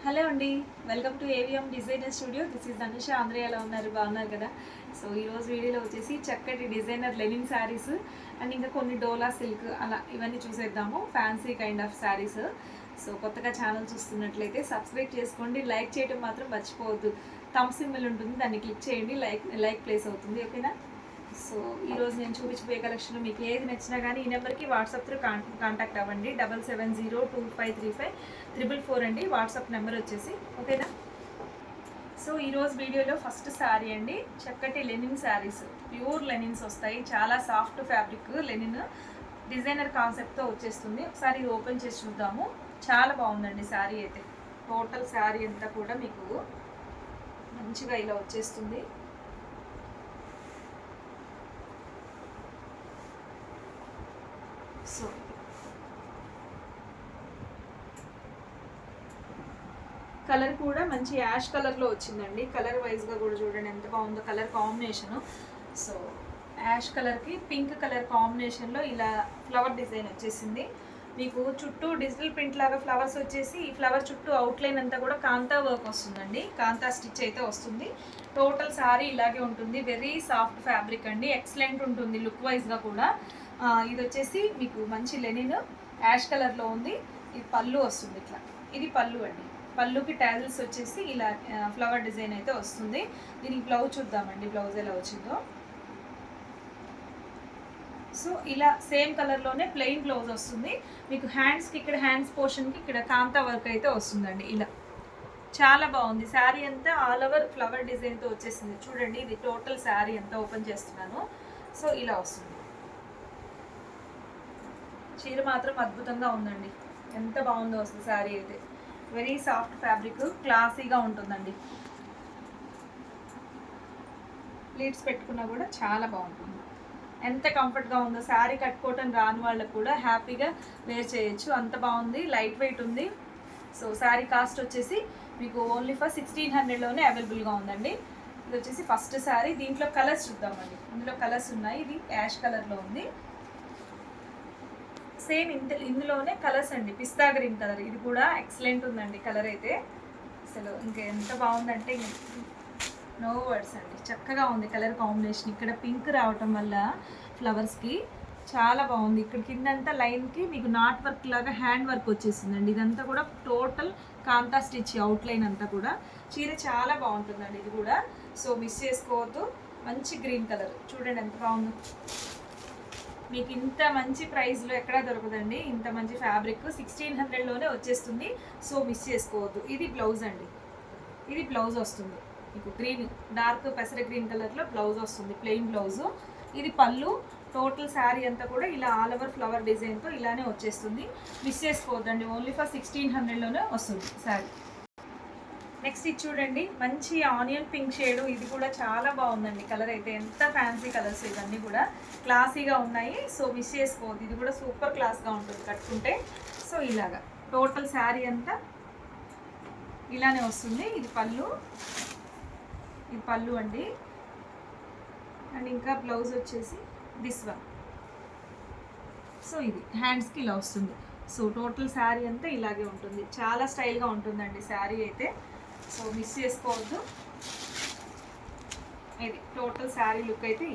Hello అండి, welcome to AVM designer studio. This is Dhanusha. అందరూ ఎలా ఉన్నారు? బాగున్నారు కదా? సో ఈరోజు వీడియోలో వచ్చేసి చక్కటి డిజైనర్ లెనిన్ శారీస్ అండ్ ఇంకా కొన్ని డోలా సిల్క్ అలా ఇవన్నీ చూసేద్దాము. Fancy kind of saris. So కొత్తగా ఛానల్ చూస్తున్నట్లయితే సబ్స్క్రైబ్ చేసుకోండి. లైక్ చేయడం మాత్రం మర్చిపోవద్దు. థంబ్ సింబల్ ఉంటుంది, దాన్ని క్లిక్ చేయండి. లైక్ ప్లేస్ అవుతుంది. ఓకేనా? సో ఈరోజు నేను చూపించబోయే కలెక్షన్ మీకు ఏది నచ్చినా కానీ ఈ నెంబర్కి వాట్సాప్ త్రూ కాంటాక్ట్ అవ్వండి. 7702535444 అండి వాట్సాప్ నెంబర్ వచ్చేసి. ఓకేనా? సో ఈరోజు వీడియోలో ఫస్ట్ శారీ అండి, చక్కటి లెనిన్ శారీస్. ప్యూర్ లెనిన్స్ వస్తాయి. చాలా సాఫ్ట్ ఫ్యాబ్రిక్ లెనిన్, డిజైనర్ కాన్సెప్ట్తో వచ్చేస్తుంది. ఒకసారి ఇది ఓపెన్ చేసి చూద్దాము. చాలా బాగుందండి శారీ అయితే. టోటల్ శారీ అంతా కూడా మీకు మంచిగా ఇలా వచ్చేస్తుంది. సో కలర్ కూడా మంచి యాష్ కలర్లో వచ్చిందండి. కలర్ వైజ్గా కూడా చూడండి ఎంత బాగుందో కలర్ కాంబినేషను. సో యాష్ కలర్కి పింక్ కలర్ కాంబినేషన్లో ఇలా ఫ్లవర్ డిజైన్ వచ్చేసింది. మీకు చుట్టూ డిజిటల్ ప్రింట్ లాగా ఫ్లవర్స్ వచ్చేసి ఈ ఫ్లవర్ చుట్టూ అవుట్లైన్ అంతా కూడా కాంతా వర్క్ వస్తుందండి. కాంతా స్టిచ్ అయితే వస్తుంది. టోటల్ శారీ ఇలాగే ఉంటుంది. వెరీ సాఫ్ట్ ఫ్యాబ్రిక్ అండి. ఎక్సలెంట్ ఉంటుంది లుక్ వైజ్గా కూడా. ఇది వచ్చేసి మీకు మంచి లెనిన్ యాష్ కలర్లో ఉంది. ఇది పళ్ళు వస్తుంది ఇట్లా. ఇది పళ్ళు అండి. పళ్ళుకి టాజిల్స్ వచ్చేసి ఇలా ఫ్లవర్ డిజైన్ అయితే వస్తుంది. దీనికి బ్లౌజ్ చూద్దామండి, బ్లౌజ్ ఎలా వచ్చిందో. సో ఇలా సేమ్ కలర్లోనే ప్లెయిన్ బ్లౌజ్ వస్తుంది. మీకు హ్యాండ్స్కి ఇక్కడ హ్యాండ్స్ పోర్షన్కి ఇక్కడ కాంతా వర్క్ అయితే వస్తుందండి. ఇలా చాలా బాగుంది. శారీ అంతా ఆల్ ఓవర్ ఫ్లవర్ డిజైన్తో వచ్చేసింది. చూడండి, ఇది టోటల్ శారీ అంతా ఓపెన్ చేస్తున్నాను. సో ఇలా వస్తుంది. చీర మాత్రం అద్భుతంగా ఉందండి. ఎంత బాగుందో అసలు శారీ అయితే. వెరీ సాఫ్ట్ ఫ్యాబ్రిక్, క్లాసీగా ఉంటుందండి. ప్లీట్స్ పెట్టుకున్నా కూడా చాలా బాగుంటుంది. ఎంత కంఫర్ట్గా ఉందో. శారీ కట్టుకోవటం రాని వాళ్ళకు కూడా హ్యాపీగా వేర్ చేయొచ్చు. అంత బాగుంది. లైట్ వెయిట్ ఉంది. సో శారీ కాస్ట్ వచ్చేసి మీకు ఓన్లీ ఫర్ 1600లోనే అవైలబుల్గా ఉందండి. ఇది వచ్చేసి ఫస్ట్ శారీ. దీంట్లో కలర్స్ చూద్దామండి. ఇందులో కలర్స్ ఉన్నాయి. ఇది యాష్ కలర్లో ఉంది. సేమ్ ఇందులోనే కలర్స్ అండి. పిస్తా గ్రీన్ కలర్, ఇది కూడా ఎక్సలెంట్ ఉందండి కలర్ అయితే. అసలు ఇంకా ఎంత బాగుందంటే నో వర్డ్స్ అండి. చక్కగా ఉంది కలర్ కాంబినేషన్. ఇక్కడ పింక్ రావటం వల్ల ఫ్లవర్స్కి చాలా బాగుంది. ఇక్కడ కిందంతా లైన్కి మీకు నాట్ వర్క్ లాగా హ్యాండ్ వర్క్ వచ్చేసిందండి. ఇదంతా కూడా టోటల్ కాంతా స్టిచ్ అవుట్లైన్ అంతా కూడా. చీర చాలా బాగుంటుందండి ఇది కూడా. సో మిస్ చేసుకోవద్దు. మంచి గ్రీన్ కలర్ చూడండి ఎంత బాగుందో. మీకు ఇంత మంచి ప్రైస్లో ఎక్కడా దొరకదండి. ఇంత మంచి ఫ్యాబ్రిక్ 1600లోనే వచ్చేస్తుంది. సో మిస్ చేసుకోవద్దు. ఇది బ్లౌజ్ అండి. ఇది బ్లౌజ్ వస్తుంది మీకు గ్రీన్, డార్క్ పెసర గ్రీన్ కలర్లో బ్లౌజ్ వస్తుంది, ప్లెయిన్ బ్లౌజు. ఇది పళ్ళు. టోటల్ శారీ అంతా కూడా ఇలా ఆల్ ఓవర్ ఫ్లవర్ డిజైన్తో ఇలానే వచ్చేస్తుంది. మిస్ చేసుకోవద్దండి. ఓన్లీ ఫర్ 1600లోనే వస్తుంది శారీ. నెక్స్ట్ ఇది చూడండి, మంచి ఆనియన్ పింక్ షేడు. ఇది కూడా చాలా బాగుందండి కలర్ అయితే. ఎంత ఫ్యాన్సీ కలర్స్ ఇవన్నీ కూడా క్లాసీగా ఉన్నాయి. సో మిస్ చేసుకోవద్దు. ఇది కూడా సూపర్ క్లాస్గా ఉంటుంది కట్టుకుంటే. సో ఇలాగా టోటల్ శారీ అంతా ఇలానే వస్తుంది. ఇది పళ్ళు. ఇది పళ్ళు అండి. అండ్ ఇంకా బ్లౌజ్ వచ్చేసి దిస్ వన్. సో ఇది హ్యాండ్స్కి ఇలా వస్తుంది. సో టోటల్ శారీ అంతా ఇలాగే ఉంటుంది. చాలా స్టైల్గా ఉంటుందండి శారీ అయితే. సో మిస్ చేసుకోవద్దు. ఇది టోటల్ శారీ లుక్ అయితే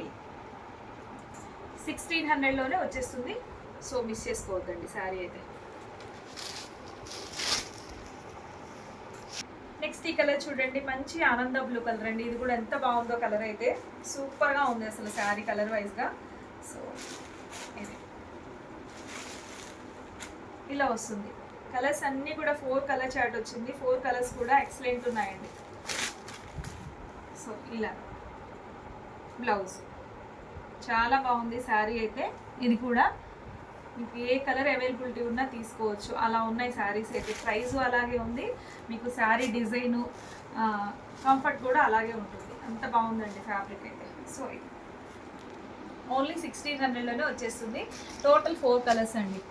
1600లోనే వచ్చేస్తుంది. సో మిస్ చేసుకోవద్దండి శారీ అయితే. నెక్స్ట్ ఈ కలర్ చూడండి, మంచి ఆనంద బ్లూ కలర్ అండి. ఇది కూడా ఎంత బాగుందో కలర్ అయితే. సూపర్గా ఉంది అసలు శారీ కలర్ వైజ్గా. సో ఇది ఇలా వస్తుంది. కలర్స్ అన్నీ కూడా 4 కలర్ చార్ట్ వచ్చింది. 4 కలర్స్ కూడా ఎక్సలెంట్ ఉన్నాయండి. సో ఇలా బ్లౌజ్ చాలా బాగుంది శారీ అయితే. ఇది కూడా మీకు ఏ కలర్ అవైలబిలిటీ ఉన్నా తీసుకోవచ్చు, అలా ఉన్నాయి శారీస్ అయితే. ప్రైస్ అలాగే ఉంది. మీకు శారీ డిజైను కంఫర్ట్ కూడా అలాగే ఉంటుంది. అంత బాగుందండి ఫ్యాబ్రిక్ అయితే. సో ఇది ఓన్లీ 1600లోనే వచ్చేస్తుంది. టోటల్ 4 కలర్స్ అండి.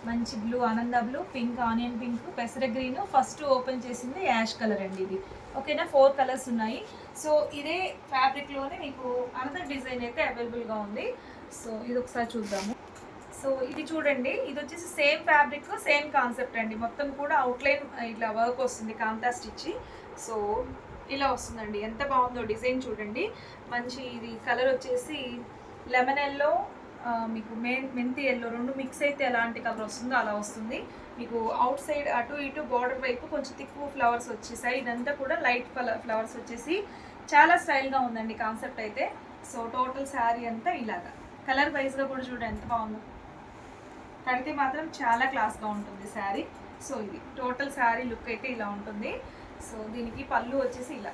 మంచి బ్లూ, ఆనంద బ్లూ, పింక్, ఆనియన్ పింక్, పెసర గ్రీన్, ఫస్ట్ ఓపెన్ చేసింది యాష్ కలర్ అండి ఇది. ఓకేనా? 4 కలర్స్ ఉన్నాయి. సో ఇదే ఫ్యాబ్రిక్లోనే మీకు అనదర్ డిజైన్ అయితే అవైలబుల్గా ఉంది. సో ఇది ఒకసారి చూద్దాము. సో ఇది చూడండి, ఇది వచ్చేసి సేమ్ ఫ్యాబ్రిక్ సేమ్ కాన్సెప్ట్ అండి. మొత్తం కూడా అవుట్లైన్ ఇట్లా వర్క్ వస్తుంది కాంతా స్టిచ్. సో ఇలా వస్తుందండి. ఎంత బాగుందో డిజైన్ చూడండి. మంచి ఇది కలర్ వచ్చేసి లెమన్ ఎల్లో, మీకు మెంతి ఎల్లో రెండు మిక్స్ అయితే ఎలాంటి కలర్ వస్తుందో అలా వస్తుంది. మీకు అవుట్ సైడ్ అటు ఇటు బార్డర్ వైపు కొంచెం తిక్కు ఫ్లవర్స్ వచ్చేసాయి. ఇదంతా కూడా లైట్ ఫ్లవర్స్ వచ్చేసి చాలా స్టైల్గా ఉందండి కాన్సెప్ట్ అయితే. సో టోటల్ శారీ అంతా ఇలాగా కలర్ వైజ్గా కూడా చూడండి ఎంత బాగుందో. కడితే మాత్రం చాలా క్లాస్గా ఉంటుంది శారీ. సో ఇది టోటల్ శారీ లుక్ అయితే ఇలా ఉంటుంది. సో దీనికి పళ్ళు వచ్చేసి ఇలా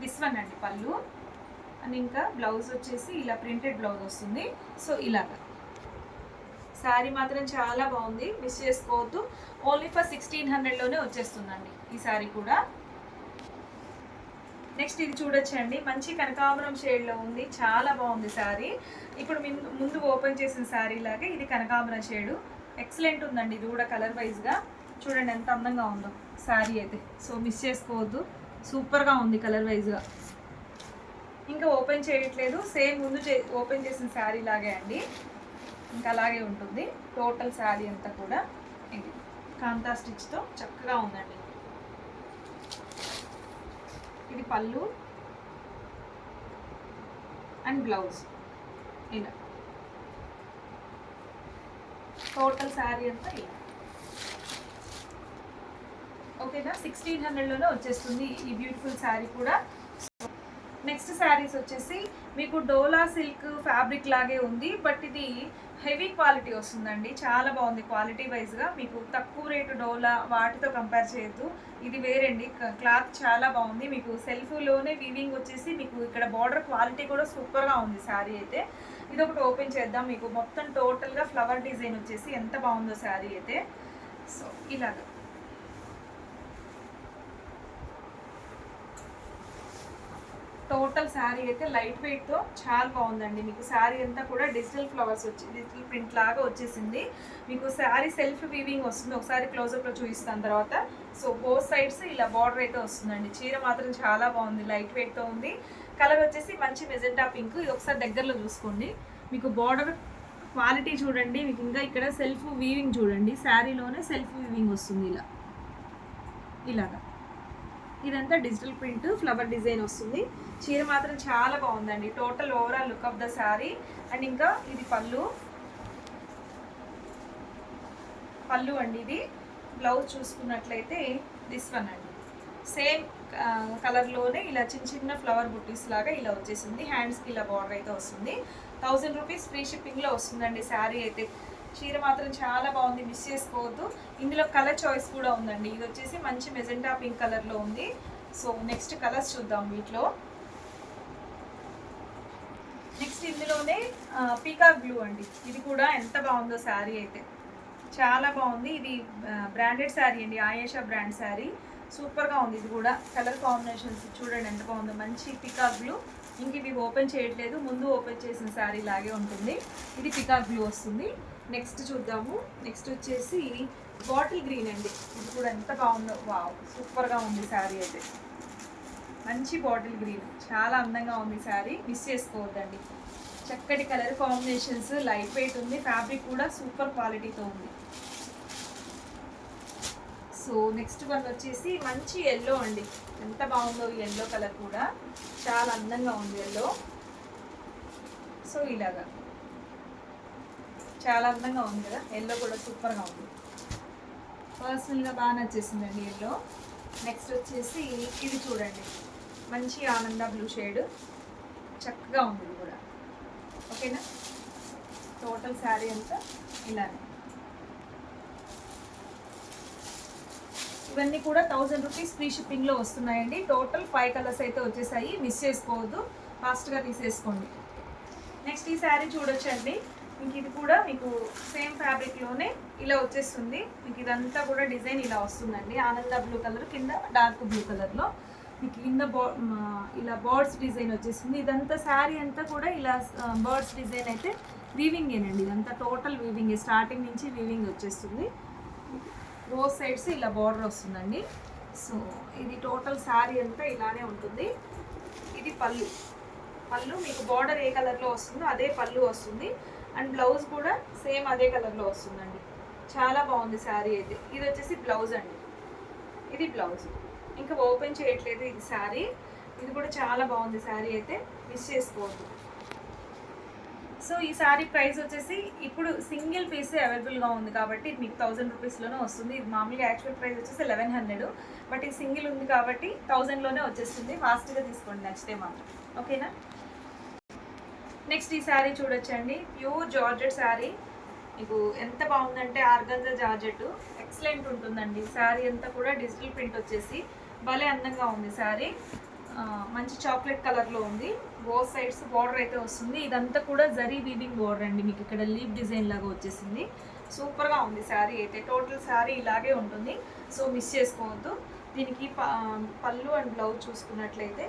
దిస్ వన్ అండి పళ్ళు. అండ్ ఇంకా బ్లౌజ్ వచ్చేసి ఇలా ప్రింటెడ్ బ్లౌజ్ వస్తుంది. సో ఇలాగా శారీ మాత్రం చాలా బాగుంది, మిస్ చేసుకోవద్దు. ఓన్లీ ఫర్ 1600లోనే వచ్చేస్తుందండి ఈ శారీ కూడా. నెక్స్ట్ ఇది చూడొచ్చండి, మంచి కనకాంబరం షేడ్లో ఉంది, చాలా బాగుంది శారీ. ఇప్పుడు ముందు ఓపెన్ చేసిన శారీ లాగే ఇది కనకాంబరం షేడు, ఎక్సలెంట్ ఉందండి. ఇది కూడా కలర్ వైజ్గా చూడండి ఎంత అందంగా ఉందో శారీ అయితే. సో మిస్ చేసుకోవద్దు, సూపర్గా ఉంది కలర్ వైజ్గా. ఇంకా ఓపెన్ చేయట్లేదు, సేమ్ ముందు ఓపెన్ చేసిన శారీ లాగే అండి, ఇంకా అలాగే ఉంటుంది టోటల్ శారీ అంతా కూడా. ఇది కాంతా స్టిచ్తో చక్కగా ఉందండి. ఇది పళ్ళు అండ్ బ్లౌజ్ ఇలా టోటల్ శారీ అంతా ఇలా. ఓకేనా, 1600లోనే వచ్చేస్తుంది ఈ బ్యూటిఫుల్ శారీ కూడా. నెక్స్ట్ శారీస్ వచ్చేసి మీకు డోలా సిల్క్ ఫ్యాబ్రిక్ లాగే ఉంది, బట్ ఇది హెవీ క్వాలిటీ వస్తుందండి. చాలా బాగుంది క్వాలిటీ వైజ్గా. మీకు తక్కువ రేటు డోలా వాటితో కంపేర్ చేయొద్దు, ఇది వేరండి. క్లాత్ చాలా బాగుంది. మీకు సెల్ఫ్లోనే వీవింగ్ వచ్చేసి మీకు ఇక్కడ బార్డర్ క్వాలిటీ కూడా సూపర్గా ఉంది శారీ అయితే. ఇది ఒకటి ఓపెన్ చేద్దాం. మీకు మొత్తం టోటల్గా ఫ్లవర్ డిజైన్ వచ్చేసి ఎంత బాగుందో శారీ అయితే. సో ఇలాగ టోటల్ శారీ అయితే లైట్ వెయిట్తో చాలా బాగుందండి. మీకు శారీ అంతా కూడా డిజిటల్ ఫ్లవర్స్ వచ్చి డిజిటల్ ప్రింట్ లాగా వచ్చేసింది. మీకు శారీ సెల్ఫ్ వీవింగ్ వస్తుంది, ఒకసారి క్లోజప్లో చూపిస్తాను తర్వాత. సో బోత్ సైడ్స్ ఇలా బార్డర్ అయితే వస్తుందండి. చీర మాత్రం చాలా బాగుంది, లైట్ వెయిట్తో ఉంది. కలర్ వచ్చేసి మంచి మెజెంటా పింక్. ఇది ఒకసారి దగ్గరలో చూసుకోండి. మీకు బార్డర్ క్వాలిటీ చూడండి. మీకు ఇంకా ఇక్కడ సెల్ఫ్ వీవింగ్ చూడండి, శారీలోనే సెల్ఫ్ వీవింగ్ వస్తుంది ఇలా ఇలాగా. ఇదంతా డిజిటల్ ప్రింట్ ఫ్లవర్ డిజైన్ వస్తుంది. చీర మాత్రం చాలా బాగుందండి. Total overall look of the sari. And ఇంకా ఇది పళ్ళు అండి. ఇది బ్లౌజ్ చూసుకున్నట్లయితే దిస్ వన్ అండి, సేమ్ కలర్లోనే ఇలా చిన్న చిన్న ఫ్లవర్ బుట్టీస్ లాగా ఇలా వచ్చేసింది. హ్యాండ్స్కి ఇలా బార్డర్ అయితే వస్తుంది. 1000 రూపీస్ ఫ్రీ షిప్పింగ్లో వస్తుందండి శారీ అయితే. చీర మాత్రం చాలా బాగుంది, మిస్ చేసుకోవద్దు. ఇందులో కలర్ చాయిస్ కూడా ఉందండి. ఇది వచ్చేసి మంచి మెజెంటా పింక్ కలర్లో ఉంది. సో నెక్స్ట్ కలర్స్ చూద్దాం వీటిలో. నెక్స్ట్ ఇందులోనే పీకాక్ బ్లూ అండి. ఇది కూడా ఎంత బాగుందో శారీ అయితే, చాలా బాగుంది. ఇది బ్రాండెడ్ శారీ అండి, ఆయేషా బ్రాండ్ శారీ. సూపర్గా ఉంది. ఇది కూడా కలర్ కాంబినేషన్స్ చూడండి ఎంత బాగుందో, మంచి పీకాక్ బ్లూ. ఇంక ఇవి ఓపెన్ చేయట్లేదు, ముందు ఓపెన్ చేసిన శారీ లాగే ఉంటుంది. ఇది పీకాక్ బ్లూ వస్తుంది. నెక్స్ట్ చూద్దాము. నెక్స్ట్ వచ్చేసి బాటిల్ గ్రీన్ అండి. ఇది కూడా ఎంత బాగుందో, వావ్ సూపర్గా ఉంది శారీ అయితే. మంచి బాటిల్ గ్రీన్, చాలా అందంగా ఉంది శారీ, మిస్ చేసుకోవద్దండి. చక్కటి కలర్ కాంబినేషన్స్, లైట్ వెయిట్ ఉంది, ఫ్యాబ్రిక్ కూడా సూపర్ క్వాలిటీతో ఉంది. సో నెక్స్ట్ వన్ వచ్చేసి మంచి ఎల్లో అండి. ఎంత బాగుందో ఈ ఎల్లో కలర్ కూడా, చాలా అందంగా ఉంది ఎల్లో. సో ఇలాగా చాలా అందంగా ఉంది కదా, ఎల్లో కూడా సూపర్గా ఉంది. పర్సనల్గా బాగా నచ్చేసిందండి ఎల్లో. నెక్స్ట్ వచ్చేసి ఇది చూడండి, మంచి ఆనంద బ్లూ షేడ్, చక్కగా ఉంది ఇది కూడా. ఓకేనా, టోటల్ శారీ అంతా ఇలానే. ఇవన్నీ కూడా 1000 రూపీస్ ఫ్రీ షిప్పింగ్లో వస్తున్నాయండి. టోటల్ 5 కలర్స్ అయితే వచ్చేసాయి, మిస్ చేసుకోవద్దు, ఫాస్ట్గా తీసేసుకోండి. నెక్స్ట్ ఈ శారీ చూడొచ్చండి. ఇంక ఇది కూడా మీకు సేమ్ ఫ్యాబ్రిక్లోనే ఇలా వచ్చేస్తుంది. మీకు ఇదంతా కూడా డిజైన్ ఇలా వస్తుందండి. ఆనంద బ్లూ కలర్ కింద డార్క్ బ్లూ కలర్లో మీకు కింద ఇలా బర్డ్స్ డిజైన్ వచ్చేసింది. ఇదంతా శారీ అంతా కూడా ఇలా బర్డ్స్ డిజైన్ అయితే వీవింగేనండి. ఇదంతా టోటల్ వీవింగే, స్టార్టింగ్ నుంచి వీవింగ్ వచ్చేస్తుంది. బోత్ సైడ్స్ ఇలా బార్డర్ వస్తుందండి. సో ఇది టోటల్ శారీ అంతా ఇలానే ఉంటుంది. ఇది పళ్ళు మీకు బార్డర్ ఏ కలర్లో వస్తుందో అదే పళ్ళు వస్తుంది. అండ్ బ్లౌజ్ కూడా సేమ్ అదే కలర్లో వస్తుందండి. చాలా బాగుంది శారీ అయితే. ఇది వచ్చేసి బ్లౌజ్ అండి, ఇది బ్లౌజ్. ఇంకా ఓపెన్ చేయట్లేదు ఇది శారీ. ఇది కూడా చాలా బాగుంది శారీ అయితే, మిస్ చేసుకోవద్దు. సో ఈ శారీ ప్రైస్ వచ్చేసి ఇప్పుడు సింగిల్ పీస్ అవైలబుల్గా ఉంది కాబట్టి ఇది మీకు 1000 రూపీస్లోనే వస్తుంది. ఇది మామూలుగా యాక్చువల్ ప్రైస్ వచ్చేసి 1100, బట్ ఇది సింగిల్ ఉంది కాబట్టి 1000లోనే వచ్చేస్తుంది. ఫాస్ట్గా తీసుకోండి నచ్చితే మాత్రం, ఓకేనా. నెక్స్ట్ ఈ శారీ చూడొచ్చండి, ప్యూర్ జార్జెట్ శారీ. మీకు ఎంత బాగుందంటే ఆర్గంజా జార్జెట్ ఎక్సలెంట్ ఉంటుందండి. శారీ అంతా కూడా డిజిటల్ ప్రింట్ వచ్చేసి భలే అందంగా ఉంది శారీ. మంచి చాక్లెట్ కలర్లో ఉంది. బోత్ సైడ్స్ బార్డర్ అయితే వస్తుంది. ఇదంతా కూడా జరీ వీవింగ్ బార్డర్ అండి, మీకు ఇక్కడ లీవ్ డిజైన్ లాగా వచ్చేసింది. సూపర్గా ఉంది శారీ అయితే. టోటల్ శారీ ఇలాగే ఉంటుంది, సో మిస్ చేసుకోవద్దు. దీనికి పళ్ళు అండ్ బ్లౌజ్ చూసుకున్నట్లయితే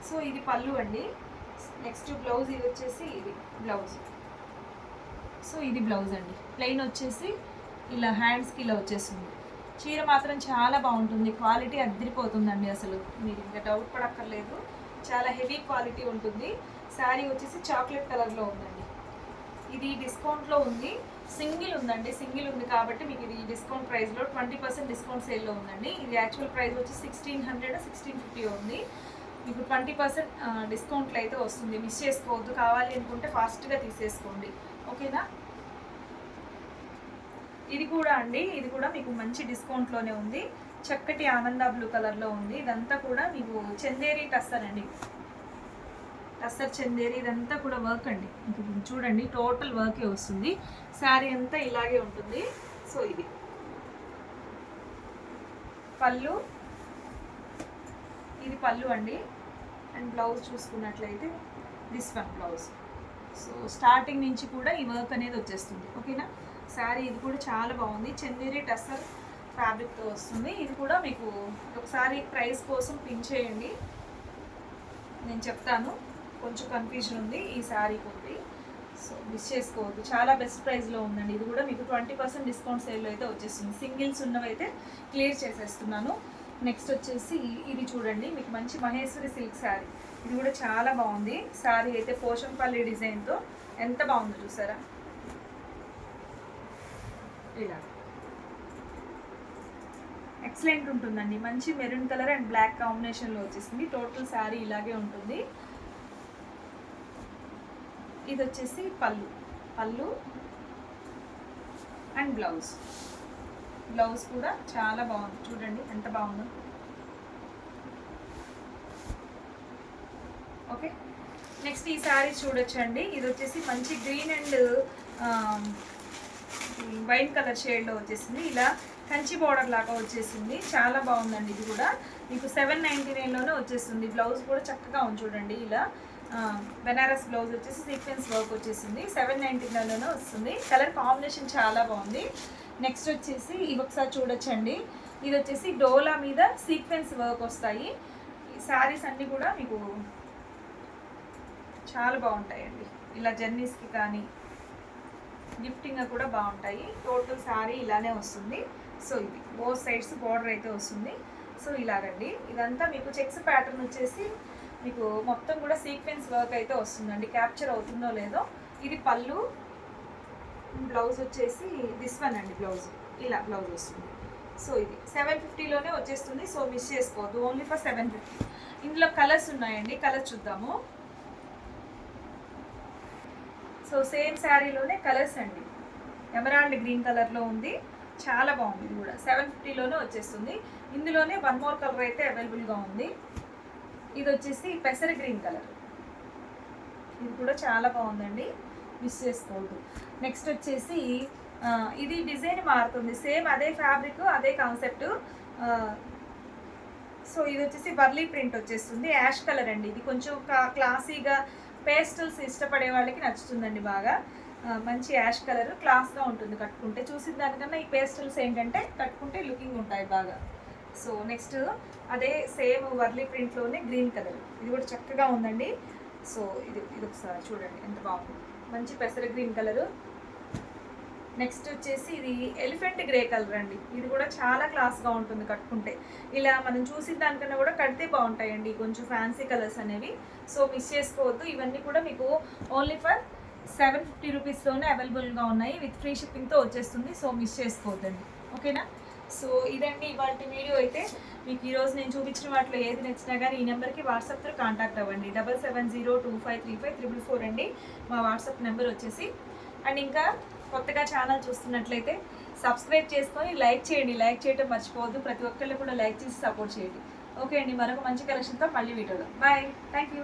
సో ఇది పళ్ళు అండి. నెక్స్ట్ బ్లౌజ్ ఇది వచ్చేసి ఇది బ్లౌజ్. సో ఇది బ్లౌజ్ అండి. ప్లెయిన్ వచ్చేసి ఇలా హ్యాండ్స్కి ఇలా వచ్చేస్తుంది. చీర మాత్రం చాలా బాగుంటుంది, క్వాలిటీ అద్దరిపోతుందండి. అసలు మీరు ఇంకా డౌట్ పడక్కర్లేదు, చాలా హెవీ క్వాలిటీ ఉంటుంది. శారీ వచ్చేసి చాక్లెట్ కలర్లో ఉందండి. ఇది డిస్కౌంట్లో ఉంది, సింగిల్ ఉందండి. సింగిల్ ఉంది కాబట్టి మీకు ఇది డిస్కౌంట్ ప్రైస్లో 20% డిస్కౌంట్ సేల్లో ఉందండి. ఇది యాక్చువల్ ప్రైస్ వచ్చి 1600 1650 ఉంది. మీకు 20% డిస్కౌంట్లో అయితే వస్తుంది. మిస్ చేసుకోవద్దు. కావాలి అనుకుంటే ఫాస్ట్గా తీసేసుకోండి, ఓకేనా. ఇది కూడా అండి, ఇది కూడా మీకు మంచి డిస్కౌంట్లోనే ఉంది. చక్కటి ఆనంద బ్లూ కలర్లో ఉంది. ఇదంతా కూడా మీకు చందేరి టస్సర్ అండి, టస్సర్ చందేరి. ఇదంతా కూడా వర్క్ అండి. చూడండి టోటల్ వర్కే వస్తుంది. శారీ అంతా ఇలాగే ఉంటుంది. సో ఇది పళ్ళు, ఇది పళ్ళు అండి. అండ్ బ్లౌజ్ చూసుకున్నట్లయితే this one blouse. So starting నుంచి కూడా ఈ వర్క్ అనేది వచ్చేస్తుంది, ఓకేనా. శారీ ఇది కూడా చాలా బాగుంది. చందేరి టస్సర్ ఫ్యాబ్రిక్తో వస్తుంది. ఇది కూడా మీకు ఒకసారి ప్రైస్ కోసం పిన్ చేయండి, నేను చెప్తాను. కొంచెం కన్ఫ్యూజన్ ఉంది ఈ శారీకి ఉంది, సో మిస్ చేసుకోవద్దు. చాలా బెస్ట్ ప్రైస్లో ఉందండి. ఇది కూడా మీకు 20% డిస్కౌంట్ సేల్లో అయితే వచ్చేస్తుంది. సింగిల్స్ ఉన్నవైతే క్లియర్ చేసేస్తున్నాను. నెక్స్ట్ వచ్చేసి ఇది చూడండి, మీకు మంచి మహేశ్వరి సిల్క్ శారీ. ఇది కూడా చాలా బాగుంది. శారీ అయితే పోచంపల్లి డిజైన్తో ఎంత బాగుందో చూసారా. ఇలా ఎక్సలెంట్ ఉంటుందండి. మంచి మెరూన్ కలర్ అండ్ బ్లాక్ కాంబినేషన్లో వచ్చేసింది. టోటల్ శారీ ఇలాగే ఉంటుంది. ఇది వచ్చేసి పళ్ళు, పళ్ళు అండ్ బ్లౌజ్. బ్లౌజ్ కూడా చాలా బాగుంది, చూడండి ఎంత బాగుందో. ఓకే, నెక్స్ట్ ఈ శారీ చూడొచ్చండి. ఇది వచ్చేసి మంచి గ్రీన్ అండ్ వైట్ కలర్ షేడ్లో వచ్చేసింది. ఇలా కంచి బార్డర్ లాగా వచ్చేసింది. చాలా బాగుందండి. ఇది కూడా మీకు 799లోనే వచ్చేస్తుంది. బ్లౌజ్ కూడా చక్కగా ఉంది చూడండి. ఇలా బెనారస్ బ్లౌజ్ వచ్చేసి సీక్వెన్స్ వర్క్ వచ్చేసింది. 799లోనే వస్తుంది. కలర్ కాంబినేషన్ చాలా బాగుంది. నెక్స్ట్ వచ్చేసి ఇవి ఒకసారి చూడొచ్చండి. ఇది వచ్చేసి డోలా మీద సీక్వెన్స్ వర్క్ వస్తాయి. శారీస్ అన్నీ కూడా మీకు చాలా బాగుంటాయండి. ఇలా జర్నీస్కి కానీ గిఫ్టింగ్గా కూడా బాగుంటాయి. టోటల్ శారీ ఇలానే వస్తుంది. సో ఇది బోత్ సైడ్స్ బార్డర్ అయితే వస్తుంది. సో ఇలాగండి. ఇదంతా మీకు చెక్స్ ప్యాటర్న్ వచ్చేసి మీకు మొత్తం కూడా సీక్వెన్స్ వర్క్ అయితే వస్తుందండి. క్యాప్చర్ అవుతుందో లేదో. ఇది పళ్ళు, బ్లౌజ్ వచ్చేసి దిస్ వన్ అండి. బ్లౌజ్ ఇలా బ్లౌజ్ వస్తుంది. సో ఇది 750లోనే వచ్చేస్తుంది. సో మిస్ చేసుకోవద్దు, ఓన్లీ ఫర్ 750. ఇందులో కలర్స్ ఉన్నాయండి, కలర్స్ చూద్దాము. సో సేమ్ శారీలోనే కలర్స్ అండి. ఎమరాల్డ్ గ్రీన్ కలర్లో ఉంది, చాలా బాగుంది. ఇది కూడా 750లోనే వచ్చేస్తుంది. ఇందులోనే వన్ మోర్ కలర్ అయితే అవైలబుల్గా ఉంది. ఇది వచ్చేసి పెసర గ్రీన్ కలర్. ఇది కూడా చాలా బాగుందండి, మిస్ చేసుకోవద్దు. నెక్స్ట్ వచ్చేసి ఇది డిజైన్ మారుతుంది, సేమ్ అదే ఫ్యాబ్రిక్ అదే కాన్సెప్ట్. సో ఇది వచ్చేసి బర్లీ ప్రింట్ వచ్చేస్తుంది. యాష్ కలర్ అండి. ఇది కొంచెం క్లాసీగా పేస్టల్స్ ఇష్టపడే వాళ్ళకి నచ్చుతుందండి బాగా. మంచి యాష్ కలర్, క్లాస్గా ఉంటుంది కట్టుకుంటే. చూసిన దానికన్నా ఈ పేస్టల్స్ ఏంటంటే కట్టుకుంటే లుకింగ్ ఉంటాయి బాగా. సో నెక్స్ట్ అదే సేమ్ వర్లీ ప్రింట్లోనే గ్రీన్ కలర్. ఇది కూడా చక్కగా ఉందండి. సో ఇది ఒకసారి చూడండి ఎంత బాగుంది. మంచి పెసర గ్రీన్ కలరు. నెక్స్ట్ వచ్చేసి ఇది ఎలిఫెంట్ గ్రే కలర్ అండి. ఇది కూడా చాలా క్లాస్గా ఉంటుంది కట్టుకుంటే. ఇలా మనం చూసిన దానికన్నా కూడా కడితే బాగుంటాయండి కొంచెం ఫ్యాన్సీ కలర్స్ అనేవి. సో మిస్ చేసుకోవద్దు. ఇవన్నీ కూడా మీకు ఓన్లీ ఫర్ 750 రూపీస్లోనే అవైలబుల్గా ఉన్నాయి. విత్ ఫ్రీ షిప్పింగ్తో వచ్చేస్తుంది. సో మిస్ చేసుకోవద్దండి. ఓకేనా? సో ఇదండి ఇవాళ వీడియో అయితే. మీకు ఈరోజు నేను చూపించిన వాటిలో ఏది నచ్చినా కానీ ఈ నెంబర్కి వాట్సాప్తో కాంటాక్ట్ అవ్వండి. 7702535444 అండి మా వాట్సాప్ నెంబర్ వచ్చేసి. అండ్ ఇంకా కొత్తగా ఛానల్ చూస్తున్నట్లయితే సబ్స్క్రైబ్ చేసుకొని లైక్ చేయండి. లైక్ చేయడం మర్చిపోవద్దు. ప్రతి ఒక్కళ్ళు కూడా లైక్ చేసి సపోర్ట్ చేయండి. ఓకే అండి, మరొక మంచి కలెక్షన్తో మళ్ళీ వీడియోలో బాయ్. Thank you.